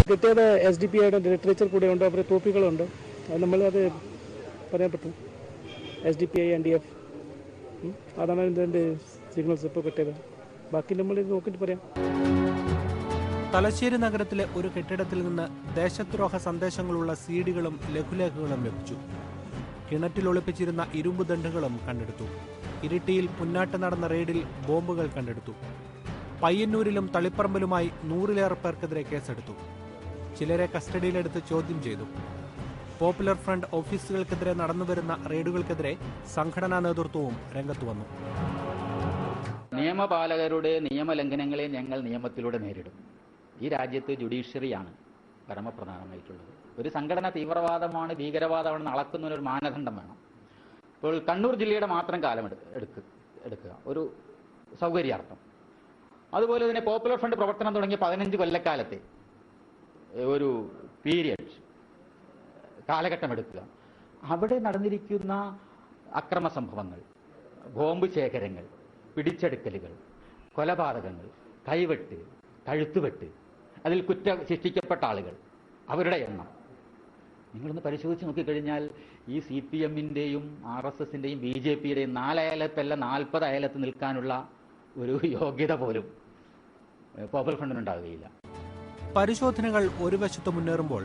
കിട്ടിയത് SDPIയുടെ ലിറ്ററേച്ചർ കൂടെ ഉണ്ട്, അവരുടെ കോപ്പികളുണ്ട്. അത് നമ്മളത് പറയാൻ പറ്റും. SDPI NDF അതാണ് ഇതിൻ്റെ സിഗ്നൽസ് ഇപ്പോൾ കിട്ടിയത്. ബാക്കി നമ്മൾ നോക്കിയിട്ട് പറയാം. തലശ്ശേരി നഗരത്തിലെ ഒരു കെട്ടിടത്തിൽ നിന്ന് ദേശദ്രോഹ സന്ദേശങ്ങളുള്ള CD-കളും ലഘുലേഖകളും ലഭിച്ചു. കിണറ്റിൽ ഒളിപ്പിച്ചിരുന്ന ഇരുമ്പ് ദണ്ഡുകളും കണ്ടെടുത്തു. ഇരിട്ടിയിൽ പുന്നാട്ട് നടന്ന റെയ്ഡിൽ ബോംബുകൾ കണ്ടെടുത്തു. പയ്യന്നൂരിലും തളിപ്പറമ്പിലുമായി 100-ലേറെ പേർക്കെതിരെ കേസെടുത്തു. ചിലരെ കസ്റ്റഡിയിലെടുത്ത് ചോദ്യം ചെയ്തു. പോപ്പുലർ ഫ്രണ്ട് ഓഫീസുകൾക്കെതിരെ നടന്നുവരുന്ന റെയ്ഡുകൾക്കെതിരെ സംഘടനാ നേതൃത്വവും രംഗത്തു വന്നു. നിയമപാലകരുടെ നിയമലംഘനങ്ങളെ ഞങ്ങൾ നിയമത്തിലൂടെ നേരിടും. ഈ രാജ്യത്ത് ജുഡീഷ്യറിയാണ് പരമപ്രധാനമായിട്ടുള്ളത്. ഒരു സംഘടന തീവ്രവാദമാണ്, ഭീകരവാദമാണെന്ന് അളക്കുന്നതിനൊരു മാനദണ്ഡം വേണം. ഇപ്പോൾ കണ്ണൂർ ജില്ലയുടെ മാത്രം കാലം എടുക്കുക ഒരു സൗകര്യാർത്ഥം. അതുപോലെ തന്നെ പോപ്പുലർ ഫ്രണ്ട് പ്രവർത്തനം തുടങ്ങിയ 15 കൊല്ലക്കാലത്തെ ഒരു പീരിയഡ് കാലഘട്ടം എടുക്കുക. അവിടെ നടന്നിരിക്കുന്ന അക്രമ സംഭവങ്ങൾ, ബോംബ് ശേഖരങ്ങൾ, പിടിച്ചെടുക്കലുകൾ, കൊലപാതകങ്ങൾ, കൈവെട്ട്, കഴുത്തുവെട്ട്, അതിൽ ശിക്ഷിക്കപ്പെട്ട ആളുകൾ, അവരുടെ എണ്ണം നിങ്ങളൊന്ന് പരിശോധിച്ച് നോക്കിക്കഴിഞ്ഞാൽ ഈ CPM-ന്റെയും RSSന്റെയും BJPയുടെയും 4 അയലത്തല്ല 40 അയലത്ത് നിൽക്കാനുള്ള ഒരു യോഗ്യത പോലും പോപ്പുലർ ഫ്രണ്ടിനുണ്ടാവുകയില്ല. പരിശോധനകൾ ഒരു വശത്ത് മുന്നേറുമ്പോൾ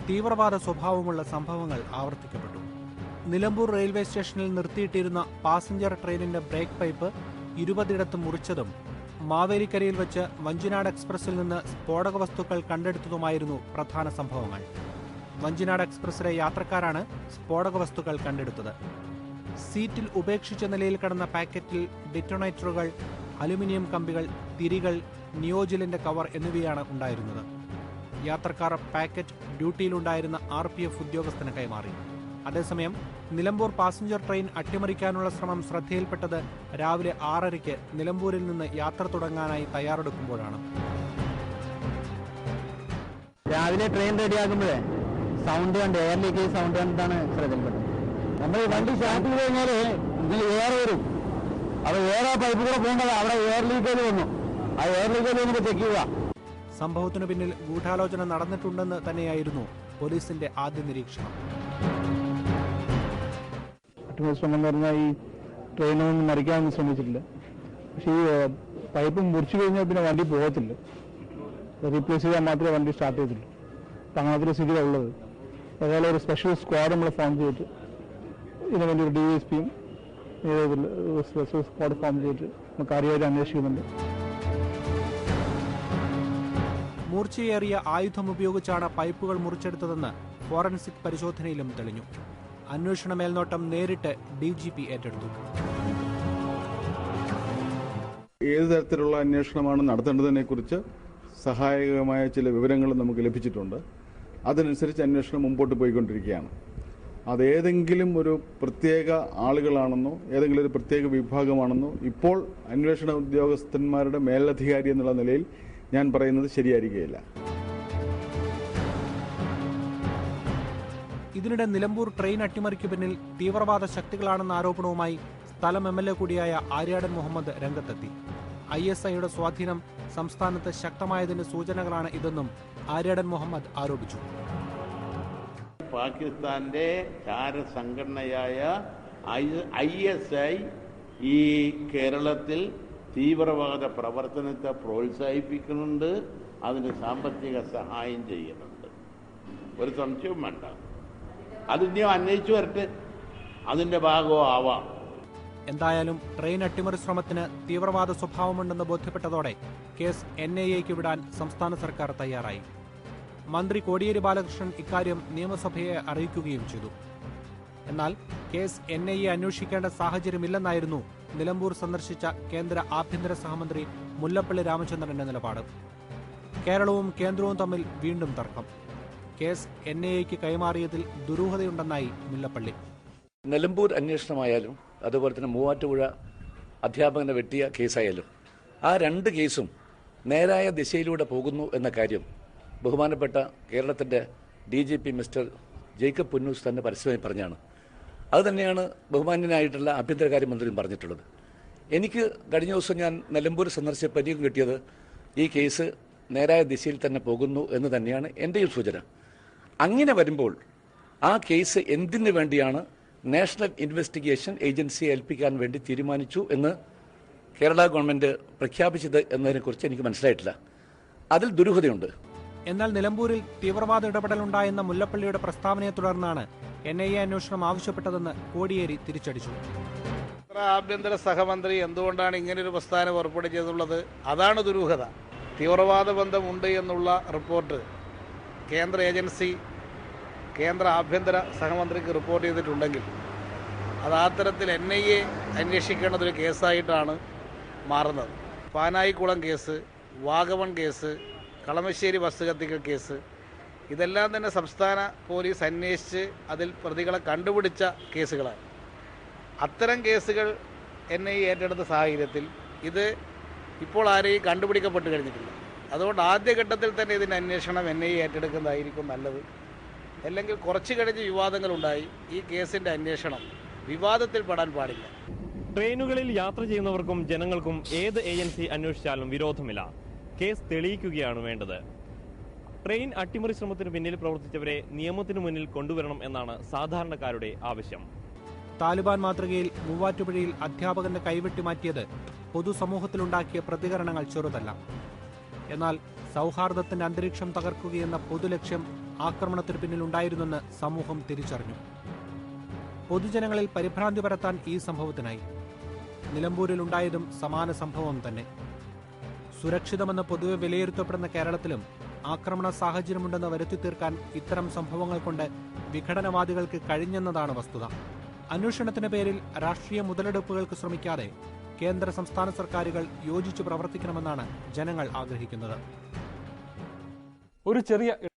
തീവ്രവാദ സ്വഭാവമുള്ള സംഭവങ്ങൾ ആവർത്തിക്കപ്പെട്ടു. നിലമ്പൂർ റെയിൽവേ സ്റ്റേഷനിൽ നിർത്തിയിട്ടിരുന്ന പാസഞ്ചർ ട്രെയിനിന്റെ ബ്രേക്ക് പൈപ്പ് 20 മുറിച്ചതും മാവേലിക്കരയിൽ വെച്ച് വഞ്ചിനാട് എക്സ്പ്രസിൽ നിന്ന് സ്ഫോടക വസ്തുക്കൾ കണ്ടെടുത്തതുമായിരുന്നു പ്രധാന സംഭവങ്ങൾ. വഞ്ചിനാട് എക്സ്പ്രസിലെ യാത്രക്കാരാണ് സ്ഫോടക വസ്തുക്കൾ കണ്ടെടുത്തത്. സീറ്റിൽ ഉപേക്ഷിച്ച നിലയിൽ കിടന്ന പാക്കറ്റിൽ ഡിറ്റോണേറ്ററുകൾ, അലുമിനിയം കമ്പികൾ, തിരികൾ, നിയോജിലിന്റെ കവർ എന്നിവയാണ് ഉണ്ടായിരുന്നത്. യാത്രക്കാർ പാക്കറ്റ് ഡ്യൂട്ടിയിലുണ്ടായിരുന്ന RPF ഉദ്യോഗസ്ഥന് കൈമാറി. അതേസമയം നിലമ്പൂർ പാസഞ്ചർ ട്രെയിൻ അട്ടിമറിക്കാനുള്ള ശ്രമം ശ്രദ്ധയിൽപ്പെട്ടത് രാവിലെ 6:30-ക്ക് നിലമ്പൂരിൽ നിന്ന് യാത്ര തുടങ്ങാനായി തയ്യാറെടുക്കുമ്പോഴാണ്. രാവിലെ ട്രെയിൻ റെഡിയാക്കുമ്പോഴേ സൗണ്ട് കണ്ട്, എയർ ലീക്കേജ് സൗണ്ട് കണ്ടിട്ടാണ് ശ്രദ്ധയിൽപ്പെട്ടത്. നമ്മൾ വണ്ടി സ്റ്റാർട്ട് ചെയ്ത് കഴിഞ്ഞാൽ ഇതിൽ എയർ വരും. അപ്പോൾ എയർ ആ പൈപ്പ് കൂടെ പോകേണ്ടത് അവിടെ എയർ ലീക്കേജ് വന്നു. ആ എയർ ലീക്കേജ് നമുക്ക് ചെക്ക് ചെയ്യുക. സംഭവത്തിനു പിന്നിൽ ഗൂഢാലോചന നടന്നിട്ടുണ്ടെന്ന് തന്നെയായിരുന്നു പോലീസിന്റെ ആദ്യ നിരീക്ഷണം. ശ്രമം എന്ന് പറഞ്ഞാൽ ഈ ട്രെയിനൊന്നും മറിക്കാനൊന്നും ശ്രമിച്ചിട്ടില്ല. പക്ഷേ ഈ പൈപ്പ് മുറിച്ചു കഴിഞ്ഞാൽ പിന്നെ വണ്ടി പോകത്തില്ല. റീപ്ലേസ് ചെയ്താൽ മാത്രമേ വണ്ടി സ്റ്റാർട്ട് ചെയ്തിട്ടുള്ളൂ. അപ്പം അങ്ങനത്തെ സ്ഥിതിയാണ് ഉള്ളത്. ഏതായാലും ഒരു സ്പെഷ്യൽ സ്ക്വാഡ് നമ്മൾ ഫോം ചെയ്തിട്ട് ഇതിനു വേണ്ടി ഒരു DSPയും സ്പെഷ്യൽ സ്ക്വാഡ് ഫോം ചെയ്തിട്ട് നമുക്ക് കാര്യമായിട്ട് അന്വേഷിക്കുന്നുണ്ട്. മൂർച്ചയേറിയ ആയുധം ഉപയോഗിച്ചാണ് പൈപ്പുകൾ മുറിച്ചെടുത്തതെന്ന് ഫോറൻസിക് പരിശോധനയിലും തെളിഞ്ഞു. അന്വേഷണ മേൽനോട്ടം നേരിട്ട് DGP ഏറ്റെടുത്തു. ഏത് തരത്തിലുള്ള അന്വേഷണമാണ് നടത്തേണ്ടതിനെക്കുറിച്ച് സഹായകമായ ചില വിവരങ്ങൾ നമുക്ക് ലഭിച്ചിട്ടുണ്ട്. അതനുസരിച്ച് അന്വേഷണം മുമ്പോട്ട് പോയിക്കൊണ്ടിരിക്കുകയാണ്. അതേതെങ്കിലും ഒരു പ്രത്യേക ആളുകളാണെന്നോ ഏതെങ്കിലും ഒരു പ്രത്യേക വിഭാഗമാണെന്നോ ഇപ്പോൾ അന്വേഷണ ഉദ്യോഗസ്ഥന്മാരുടെ മേലധികാരി എന്നുള്ള നിലയിൽ ഞാൻ പറയുന്നത് ശരിയായിരിക്കുകയില്ല. ഇതിനിടെ നിലമ്പൂർ ട്രെയിൻ അട്ടിമറിക്ക് പിന്നിൽ തീവ്രവാദ ശക്തികളാണെന്ന ആരോപണവുമായി സ്ഥലം MLA കൂടിയായ ആര്യാടൻ മുഹമ്മദ് രംഗത്തെത്തി. ISIയുടെ സ്വാധീനം സംസ്ഥാനത്ത് ശക്തമായതിന്റെ സൂചനകളാണ് ഇതെന്നും ആര്യാടൻ മുഹമ്മദ് ആരോപിച്ചു. പാകിസ്ഥാന്റെ ചാരസംഘടനയായ ISI ഈ കേരളത്തിൽ തീവ്രവാദ പ്രവർത്തനത്തെ പ്രോത്സാഹിപ്പിക്കുന്നുണ്ട്, അതിന് സാമ്പത്തിക സഹായം ചെയ്യുന്നുണ്ട്. ഒരു സംശയവും വേണ്ട. അതിനെ അന്വേഷിച്ചു വരട്ടെ, അതിന്റെ ഭാഗവും ആവാം. എന്തായാലും ട്രെയിൻ അട്ടിമറി ശ്രമത്തിന് തീവ്രവാദ സ്വഭാവമുണ്ടെന്ന് ബോധ്യപ്പെട്ടതോടെ കേസ് NIAക്ക് വിടാൻ സംസ്ഥാന സർക്കാർ തയ്യാറായി. മന്ത്രി കോടിയേരി ബാലകൃഷ്ണൻ ഇക്കാര്യം നിയമസഭയെ അറിയിക്കുകയും ചെയ്തു. എന്നാൽ കേസ് NIA അന്വേഷിക്കേണ്ട സാഹചര്യമില്ലെന്നായിരുന്നു നിലമ്പൂർ സന്ദർശിച്ച കേന്ദ്ര ആഭ്യന്തര സഹമന്ത്രി മുല്ലപ്പള്ളി രാമചന്ദ്രന്റെ നിലപാട്. കേരളവും കേന്ദ്രവും തമ്മിൽ വീണ്ടും തർക്കം. കേസ് NIAക്ക് കൈമാറിയതിൽ ദുരൂഹതയുണ്ടെന്നായി മുല്ലപ്പള്ളി. നിലമ്പൂർ അന്വേഷണമായാലും അതുപോലെ തന്നെ മൂവാറ്റുപുഴ അധ്യാപകനെ വെട്ടിയ കേസായാലും ആ രണ്ട് കേസും നേരായ ദിശയിലൂടെ പോകുന്നു എന്ന കാര്യം ബഹുമാനപ്പെട്ട കേരളത്തിൻ്റെ DGP മിസ്റ്റർ ജേക്കബ് പുന്നൂസ് തന്നെ പരസ്യമായി പറഞ്ഞാണ്. അതുതന്നെയാണ് ബഹുമാന്യനായിട്ടുള്ള ആഭ്യന്തരകാര്യമന്ത്രിയും പറഞ്ഞിട്ടുള്ളത്. എനിക്ക് കഴിഞ്ഞ ദിവസം ഞാൻ നിലമ്പൂർ സന്ദർശിച്ച പരിചയം കിട്ടിയത് ഈ കേസ് നേരായ ദിശയിൽ തന്നെ പോകുന്നു എന്ന് തന്നെയാണ് എൻ്റെയും സൂചന. അങ്ങനെ വരുമ്പോൾ ആ കേസ് എന്തിനു വേണ്ടിയാണ് നാഷണൽ ഇൻവെസ്റ്റിഗേഷൻ ഏജൻസിയെ ഏൽപ്പിക്കാൻ വേണ്ടി തീരുമാനിച്ചു എന്ന് കേരള ഗവൺമെൻറ് പ്രഖ്യാപിച്ചത് എന്നതിനെക്കുറിച്ച് എനിക്ക് മനസ്സിലായിട്ടില്ല. അതിൽ ദുരൂഹതയുണ്ട്. എന്നാൽ നിലമ്പൂരിൽ തീവ്രവാദ ഇടപെടലുണ്ടായെന്ന മുല്ലപ്പള്ളിയുടെ പ്രസ്താവനയെ തുടർന്നാണ് NIA അന്വേഷണം ആവശ്യപ്പെട്ടതെന്ന് കോടിയേരി തിരിച്ചടിച്ചു. ആഭ്യന്തര സഹമന്ത്രി എന്തുകൊണ്ടാണ് ഇങ്ങനൊരു പ്രസ്താവന പുറപ്പെടുവിച്ചതെന്നുള്ളത് അതാണ് ദുരൂഹത. തീവ്രവാദ ബന്ധമുണ്ട് എന്നുള്ള റിപ്പോർട്ട് കേന്ദ്ര ഏജൻസി കേന്ദ്ര ആഭ്യന്തര സഹമന്ത്രിക്ക് റിപ്പോർട്ട് ചെയ്തിട്ടുണ്ടെങ്കിൽ അത് ആ തരത്തിൽ NIA അന്വേഷിക്കേണ്ടതൊരു കേസായിട്ടാണ് മാറുന്നത്. Panayikulam case, Vagamon case, Kalamassery bus കത്തിക്കൽ കേസ്, ഇതെല്ലാം തന്നെ സംസ്ഥാന പോലീസ് അന്വേഷിച്ച് അതിൽ പ്രതികളെ കണ്ടുപിടിച്ച കേസുകളാണ്. അത്തരം കേസുകൾ NIA ഏറ്റെടുത്ത സാഹചര്യത്തിൽ ഇത് ഇപ്പോൾ ആരെയും കണ്ടുപിടിക്കപ്പെട്ട് കഴിഞ്ഞിട്ടില്ല. അതുകൊണ്ട് ആദ്യഘട്ടത്തിൽ തന്നെ ഇതിൻ്റെ അന്വേഷണം NIA ഏറ്റെടുക്കുന്നതായിരിക്കും നല്ലത്. അല്ലെങ്കിൽ കുറച്ച് കഴിഞ്ഞ് വിവാദങ്ങളുണ്ടായി ഈ കേസിൻ്റെ അന്വേഷണം വിവാദത്തിൽപ്പെടാൻ പാടില്ല. ട്രെയിനുകളിൽ യാത്ര ചെയ്യുന്നവർക്കും ജനങ്ങൾക്കും ഏത് ഏജൻസി അന്വേഷിച്ചാലും വിരോധമില്ല. കേസ് തെളിയിക്കുകയാണ് വേണ്ടത്. ട്രെയിൻ അട്ടിമറി ശ്രമത്തിന് പിന്നിൽ പ്രവർത്തിച്ചവരെ നിയമത്തിനു മുന്നിൽ കൊണ്ടുവരണം എന്നാണ് സാധാരണക്കാരുടെ ആവശ്യം. താലിബാൻ മാതൃകയിൽ മൂവാറ്റുപുഴയിൽ അധ്യാപകന്റെ കൈവെട്ടി മാറ്റിയത് പൊതുസമൂഹത്തിലുണ്ടാക്കിയ പ്രതികരണങ്ങൾ ചെറുതല്ല. എന്നാൽ സൗഹാർദ്ദത്തിന്റെ അന്തരീക്ഷം തകർക്കുകയെന്ന പൊതുലക്ഷ്യം ആക്രമണത്തിന് പിന്നിലുണ്ടായിരുന്നെന്ന് സമൂഹം തിരിച്ചറിഞ്ഞു. പൊതുജനങ്ങളിൽ പരിഭ്രാന്തി പരത്താൻ ഈ സംഭവത്തിനായി. നിലമ്പൂരിലുണ്ടായതും സമാന സംഭവം തന്നെ. സുരക്ഷിതമെന്ന് പൊതുവെ വിലയിരുത്തപ്പെടുന്ന കേരളത്തിലും ആക്രമണ സാഹചര്യമുണ്ടെന്ന് വരുത്തി തീർക്കാൻ ഇത്തരം സംഭവങ്ങൾ കൊണ്ട് വിഘടനവാദികൾക്ക് കഴിഞ്ഞെന്നതാണ് വസ്തുത. അന്വേഷണത്തിന്റെ പേരിൽ രാഷ്ട്രീയ മുതലെടുപ്പുകൾക്ക് ശ്രമിക്കാതെ കേന്ദ്ര സംസ്ഥാന സർക്കാരുകൾ യോജിച്ചു പ്രവർത്തിക്കണമെന്നാണ് ജനങ്ങൾ ആഗ്രഹിക്കുന്നത്. ഒരു ചെറിയ